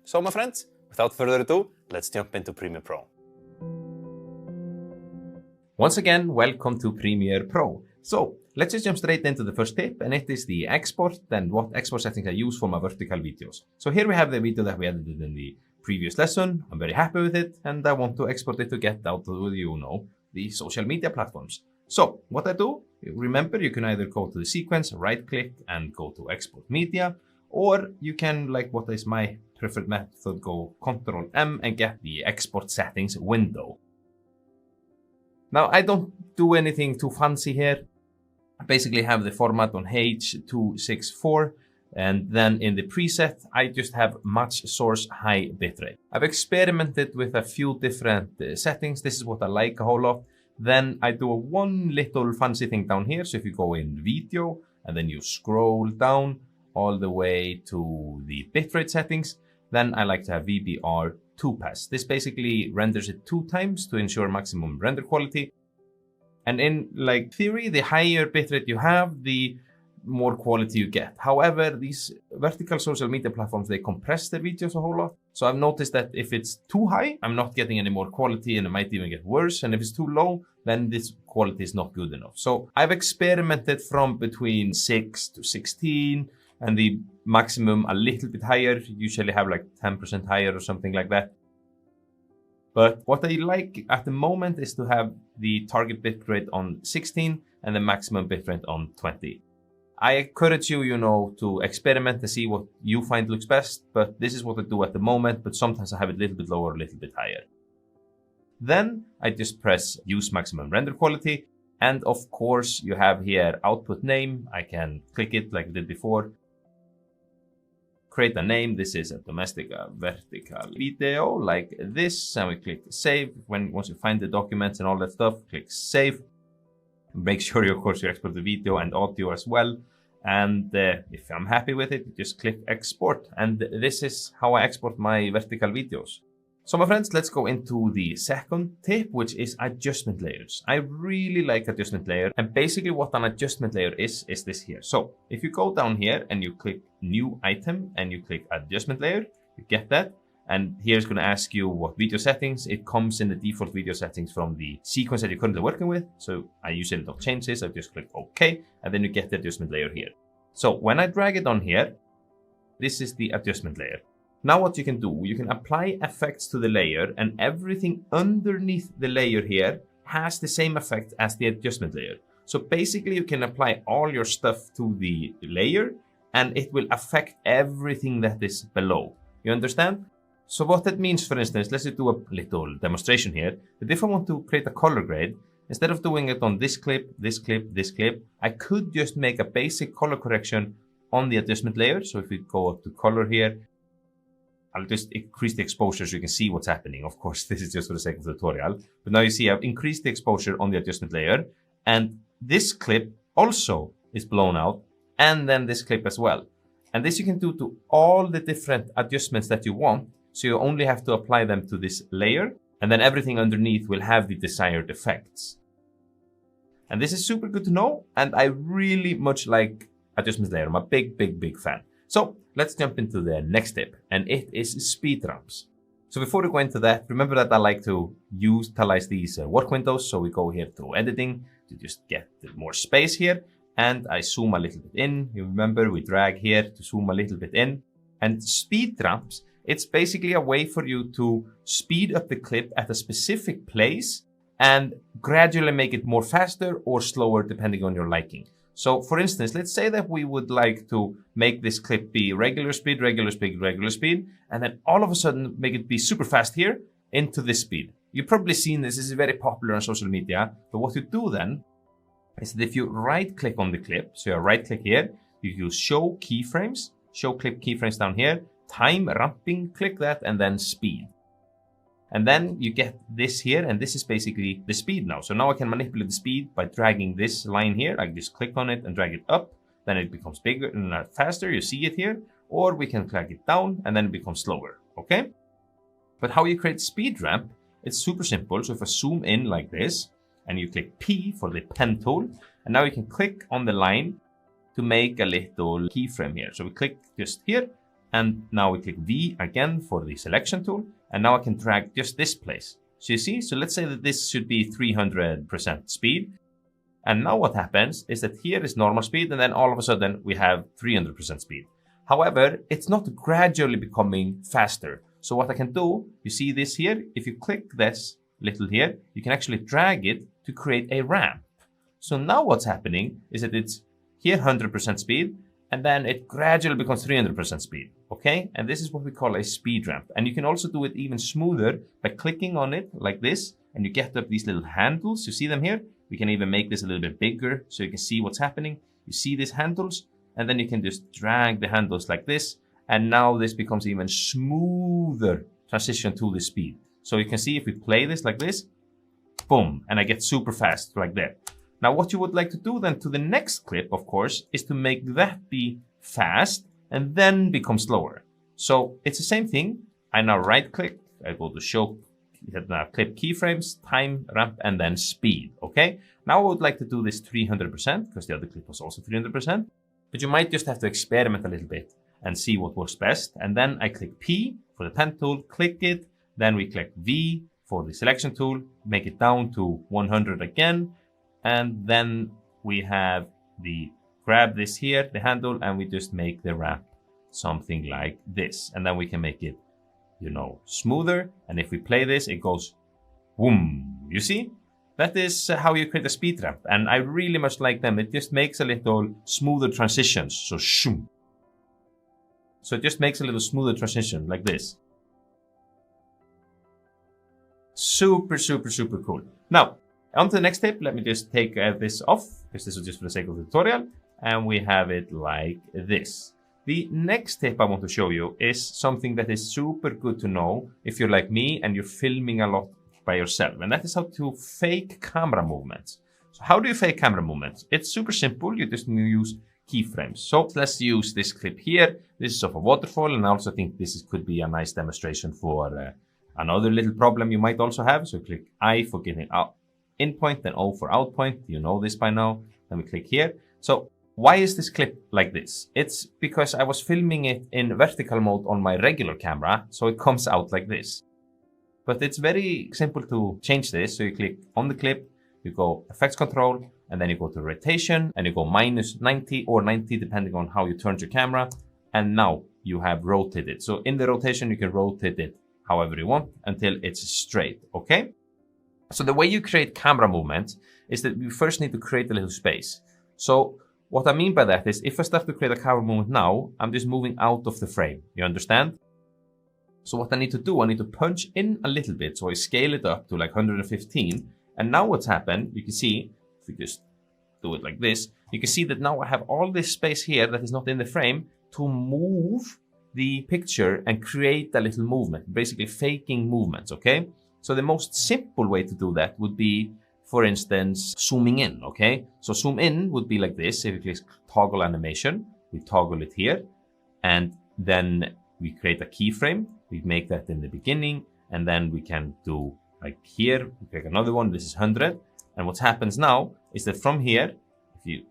So my friends, without further ado, let's jump into Premiere Pro. Once again, welcome to Premiere Pro. So let's just jump straight into the first tip, and it is the export and what export settings I use for my vertical videos. So here we have the video that we edited in the previous lesson. I'm very happy with it, and I want to export it to get out to, the social media platforms. So what I do, remember, you can either go to the sequence, right click and go to export media, or you can, like what is my preferred method, go Ctrl M and get the export settings window. Now I don't do anything too fancy here. I basically have the format on H.264, and then in the preset I just have match source high bitrate. I've experimented with a few different settings. This is what I like a whole lot. Then I do one little fancy thing down here. So if you go in video and then you scroll down all the way to the bitrate settings, then I like to have VBR 2-pass. This basically renders it 2 times to ensure maximum render quality. And in theory, the higher bitrate you have, the more quality you get. However, these vertical social media platforms, they compress their videos a whole lot. So I've noticed that if it's too high, I'm not getting any more quality, and it might even get worse. And if it's too low, then this quality is not good enough. So I've experimented from between 6 to 16, and the maximum a little bit higher, usually have 10% higher or something like that. But what I like at the moment is to have the target bitrate on 16 and the maximum bitrate on 20. I encourage you, to experiment to see what you find looks best, but this is what I do at the moment, but sometimes I have it a little bit lower, a little bit higher. Then I just press use maximum render quality. And of course you have here output name. I can click it like I did before. Create a name. This is a domestic vertical video like this, and we click save. Once you find the documents and all that stuff, click save. Make sure you, of course, you export the video and audio as well. And if I'm happy with it, just click export. And this is how I export my vertical videos. So my friends, let's go into the second tip, which is adjustment layers. I really like adjustment layer. And basically what an adjustment layer is this here. So if you go down here and you click new item and you click adjustment layer, you get that. And here it's going to ask you what video settings. It comes in the default video settings from the sequence that you're currently working with. So I usually don't change this. I just click OK, and then you get the adjustment layer here. So when I drag it on here, this is the adjustment layer. Now what you can do, you can apply effects to the layer, and everything underneath the layer here has the same effect as the adjustment layer. So basically you can apply all your stuff to the layer and it will affect everything that is below. You understand? So what that means, for instance, let's just do a little demonstration here. But if I want to create a color grade, instead of doing it on this clip, this clip, this clip, I could just make a basic color correction on the adjustment layer. So if we go up to color here, I'll just increase the exposure so you can see what's happening. Of course, this is just for the sake of the tutorial. But now you see I've increased the exposure on the adjustment layer. And this clip also is blown out. And then this clip as well. And this you can do to all the different adjustments that you want. So you only have to apply them to this layer. And then everything underneath will have the desired effects. And this is super good to know. And I really much like adjustment layer. I'm a big, big, big fan. So let's jump into the next tip, and it is speed ramps. So before we go into that, remember that I like to utilize these work windows. So we go here to editing to just get more space here, and I zoom a little bit in. You remember we drag here to zoom a little bit in. And speed ramps, it's basically a way for you to speed up the clip at a specific place and gradually make it more faster or slower depending on your liking. So for instance, let's say that we would like to make this clip be regular speed, regular speed, regular speed, and then all of a sudden make it be super fast here into this speed. You've probably seen this is very popular on social media, but what you do then is that if you right click on the clip, so you right click here, you use show keyframes, show clip keyframes down here, time ramping, click that, and then speed. And then you get this here, and this is basically the speed now. So now I can manipulate the speed by dragging this line here. I just click on it and drag it up. Then it becomes bigger and faster. You see it here. Or we can drag it down and then it becomes slower. Okay? But how you create speed ramp, it's super simple. So if I zoom in like this, and you click P for the pen tool, and now you can click on the line to make a little keyframe here. So we click just here, And now we click V again for the selection tool. And now I can drag just this place. So you see, so let's say that this should be 300% speed. And now what happens is that here is normal speed, and then all of a sudden we have 300% speed. However, it's not gradually becoming faster. So what I can do, you see this here, if you click this little here, you can actually drag it to create a ramp. So now what's happening is that it's here 100% speed, and then it gradually becomes 300% speed, okay? And this is what we call a speed ramp. And you can also do it even smoother by clicking on it like this, and you get up these little handles. You see them here? We can even make this a little bit bigger so you can see what's happening. You see these handles, and then you can just drag the handles like this, and now this becomes even smoother transition to the speed. So you can see if we play this like this, boom, and I get super fast like that. Now what you would like to do then to the next clip, of course, is to make that be fast and then become slower. So it's the same thing. I now right click, I go to show clip keyframes, time, ramp, and then speed, okay? Now I would like to do this 300% because the other clip was also 300%, but you might just have to experiment a little bit and see what works best. And then I click P for the pen tool, click it, then we click V for the selection tool, make it down to 100 again, and then we have the grab this here, the handle, and we just make the ramp something like this. And then we can make it, you know, smoother. And if we play this, it goes boom. You see? That is how you create a speed ramp. And I really much like them. It just makes a little smoother transitions. So shoom. So it just makes a little smoother transition like this. Super, super, super cool. Now, on to the next tip. Let me just take this off because this is just for the sake of the tutorial. And we have it like this. The next tip I want to show you is something that is super good to know if you're like me and you're filming a lot by yourself. And that is how to fake camera movements. So how do you fake camera movements? It's super simple. You just use keyframes. So let's use this clip here. This is of a waterfall. And I also think this could be a nice demonstration for another little problem you might also have. So click I for getting out in point, then O for out point. You know this by now. Then we click here. So why is this clip like this? It's because I was filming it in vertical mode on my regular camera, so it comes out like this. But it's very simple to change this. So you click on the clip, you go effects control, and then you go to rotation, and you go minus 90 or 90, depending on how you turn your camera. And now you have rotated. So in the rotation, you can rotate it however you want until it's straight, okay? So the way you create camera movements is that you first need to create a little space. So what I mean by that is if I start to create a camera movement now, I'm just moving out of the frame. You understand? So what I need to do, I need to punch in a little bit. So I scale it up to like 115. And now what's happened, you can see, if we just do it like this, you can see that now I have all this space here that is not in the frame to move the picture and create a little movement, basically faking movements, okay? So the most simple way to do that would be, for instance, zooming in, okay? So zoom in would be like this. If you click toggle animation, we toggle it here, and then we create a keyframe. We make that in the beginning, and then we can do like here, we click another one. This is 100. And what happens now is that from here, if you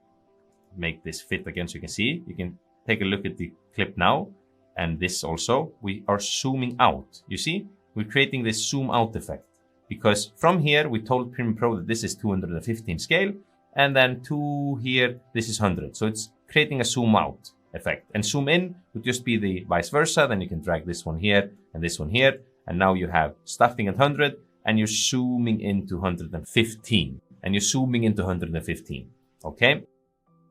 make this fit again so you can see, you can take a look at the clip now, and this also, we are zooming out. You see, we're creating this zoom out effect. Because from here, we told Premiere Pro that this is 215 scale, and then to here, this is 100. So it's creating a zoom out effect. And zoom in would just be the vice versa. Then you can drag this one here and this one here. And now you have starting at 100, and you're zooming into 115. And you're zooming into 115, okay?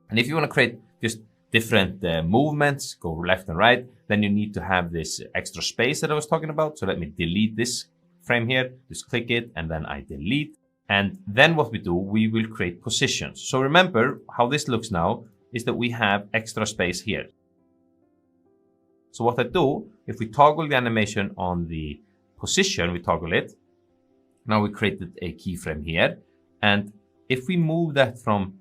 And if you want to create just different movements, go left and right, then you need to have this extra space that I was talking about. So let me delete this frame here, just click it, and then I delete. And then what we do, we will create positions. So remember how this looks now is that we have extra space here. So what I do, if we toggle the animation on the position, we toggle it. Now we created a keyframe here. And if we move that from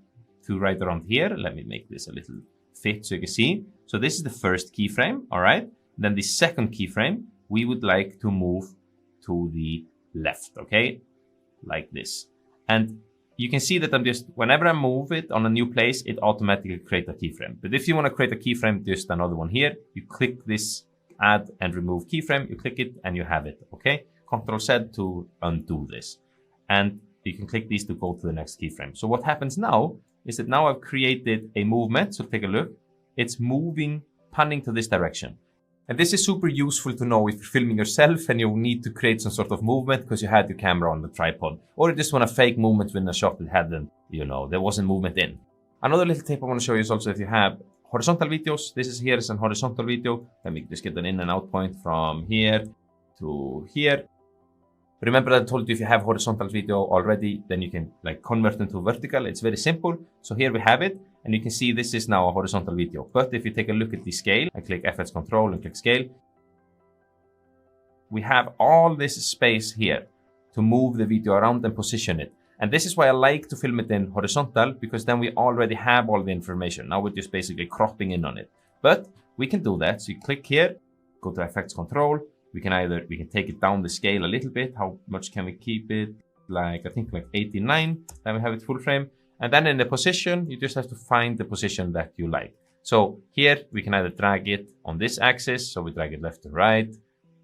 to right around here, let me make this a little fit so you can see. So this is the first keyframe, all right? Then the second keyframe, we would like to move to the left, okay? Like this. And you can see that I'm just, whenever I move it on a new place, it automatically creates a keyframe. But if you want to create a keyframe, just another one here, you click this add and remove keyframe, you click it and you have it, okay? Control Z to undo this. And you can click these to go to the next keyframe. So what happens now is that now I've created a movement. So take a look. It's moving, panning to this direction. And this is super useful to know if you're filming yourself and you need to create some sort of movement because you had your camera on the tripod. Or you just want to fake movement when a shot that hadn't, there wasn't movement in. Another little tip I want to show you is also if you have horizontal videos. This is here is a horizontal video. Let me just get an in and out point from here to here. Remember that I told you if you have horizontal video already, then you can convert them to vertical. It's very simple. So here we have it. And you can see this is now a horizontal video. But if you take a look at the scale, I click FX control and click scale. We have all this space here to move the video around and position it. And this is why I like to film it in horizontal, because then we already have all the information. Now we're just basically cropping in on it. But we can do that. So you click here, go to FX control. We can take it down the scale a little bit. How much can we keep it? I think 89. Then we have it full frame. And then in the position, you just have to find the position that you like. So here we can either drag it on this axis. So we drag it left to right.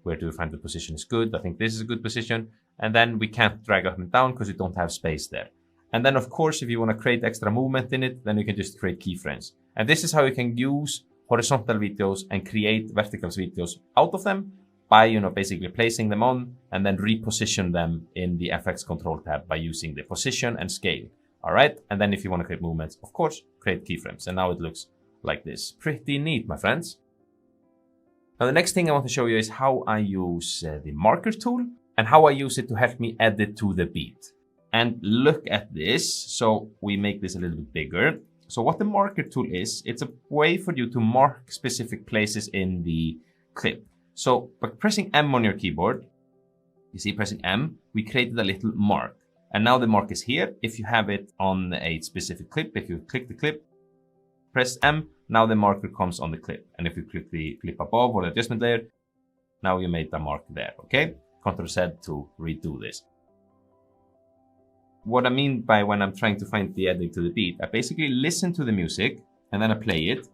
Where do we find the position is good? I think this is a good position. And then we can't drag up and down because we don't have space there. And then of course, if you want to create extra movement in it, then you can just create keyframes. And this is how you can use horizontal videos and create vertical videos out of them by, basically placing them on and then reposition them in the FX control tab by using the position and scale. All right. And then if you want to create movements, of course, create keyframes. And now it looks like this. Pretty neat, my friends. Now, the next thing I want to show you is how I use the marker tool and how I use it to help me edit to the beat. And look at this. So we make this a little bit bigger. So what the marker tool is, it's a way for you to mark specific places in the clip. So by pressing M on your keyboard, you see pressing M, we created a little mark. And now the mark is here. If you have it on a specific clip, if you click the clip, press M, now the marker comes on the clip. And if you click the clip above or the adjustment layer, now you made the mark there, okay? Ctrl Z to redo this. What I mean by when I'm trying to find the edit to the beat, I basically listen to the music and then I play it.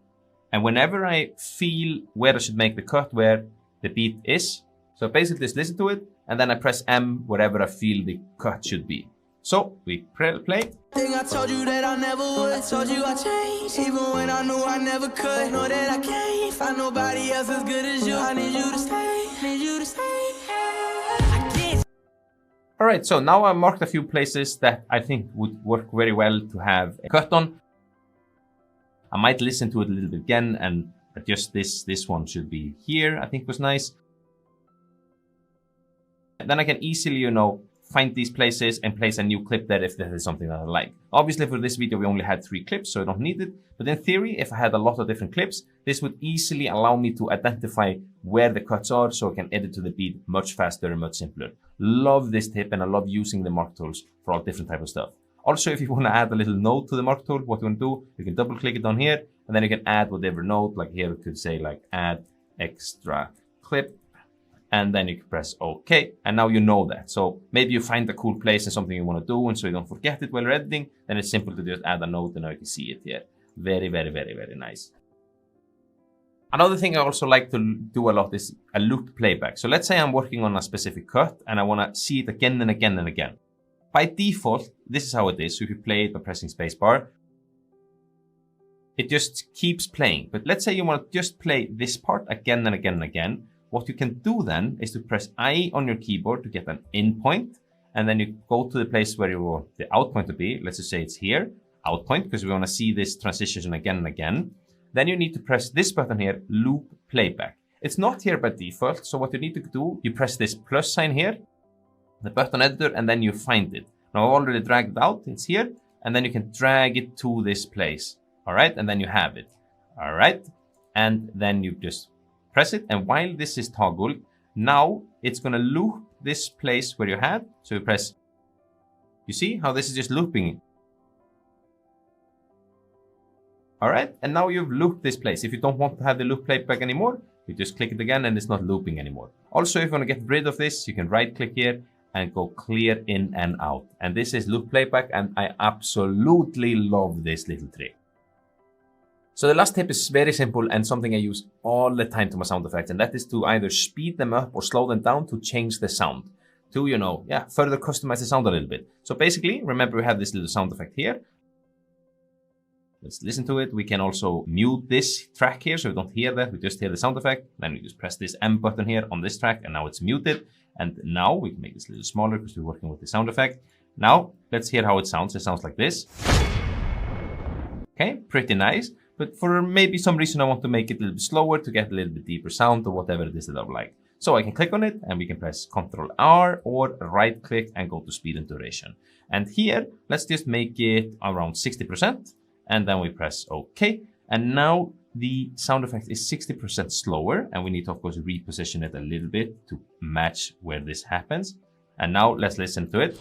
And whenever I feel where I should make the cut, where the beat is, so basically just listen to it, and then I press M wherever I feel the cut should be. So we play. I told you that I never would. I told you I changed, even when I knew I never could. Know that I can't find nobody else as good as you. I need you to stay, need you to stay. All right, so now I marked a few places that I think would work very well to have a cut on. I might listen to it a little bit again and adjust this. This one should be here, I think was nice. Then I can easily, find these places and place a new clip there if this is something that I like. Obviously for this video, we only had 3 clips, so I don't need it. But in theory, if I had a lot of different clips, this would easily allow me to identify where the cuts are so I can edit to the beat much faster and much simpler. Love this tip and I love using the mark tools for all different type of stuff. Also, if you want to add a little note to the mark tool, what you want to do, you can double click it on here and then you can add whatever note, like here it could say add extra clip. And then you can press OK. And now you know that. So maybe you find a cool place and something you want to do. And so you don't forget it while you're editing. Then it's simple to just add a note and now you can see it here. Very, very, very, very nice. Another thing I also like to do a lot is a loop playback. So let's say I'm working on a specific cut and I want to see it again and again and again. By default, this is how it is. So if you play it by pressing spacebar, it just keeps playing. But let's say you want to just play this part again and again and again. What you can do then is to press I on your keyboard to get an in point. And then you go to the place where you want the out point to be. Let's just say it's here, out point, because we want to see this transition again and again. Then you need to press this button here, loop playback. It's not here by default. So what you need to do, you press this plus sign here, the button editor, and then you find it. Now I've already dragged it out. It's here. And then you can drag it to this place. All right. And then you have it. All right. And then you just press it, and while this is toggled, now it's going to loop this place where you had. So you press, you see how this is just looping. All right, and now you've looped this place. If you don't want to have the loop playback anymore, you just click it again and it's not looping anymore. Also, if you want to get rid of this, you can right click here and go clear in and out. And this is loop playback, and I absolutely love this little trick. So the last tip is very simple and something I use all the time to my sound effects, and that is to either speed them up or slow them down to change the sound. To, further customize the sound a little bit. So basically, remember we have this little sound effect here. Let's listen to it. We can also mute this track here so we don't hear that. We just hear the sound effect. Then we just press this M button here on this track, and now it's muted. And now we can make this a little smaller because we're working with the sound effect. Now, let's hear how it sounds. It sounds like this. Okay, pretty nice. But for maybe some reason I want to make it a little bit slower to get a little bit deeper sound or whatever it is that I would like. So I can click on it and we can press Ctrl R or right click and go to speed and duration. And here, let's just make it around 60%. And then we press OK. And now the sound effect is 60% slower. And we need to, of course, reposition it a little bit to match where this happens. And now let's listen to it.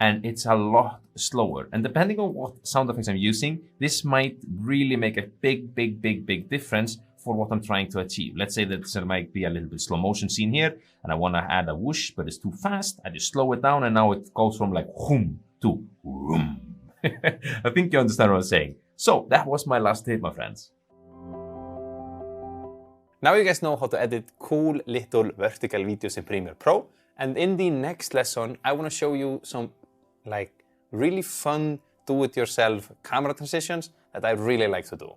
And it's a lot slower. And depending on what sound effects I'm using, this might really make a big difference for what I'm trying to achieve. Let's say that there might be a little bit slow motion scene here, and I want to add a whoosh, but it's too fast. I just slow it down, and now it goes from like whoom to whoom. I think you understand what I'm saying. So that was my last tip, my friends. Now you guys know how to edit cool little vertical videos in Premiere Pro. And in the next lesson, I want to show you some really fun do-it-yourself camera transitions that I really like to do.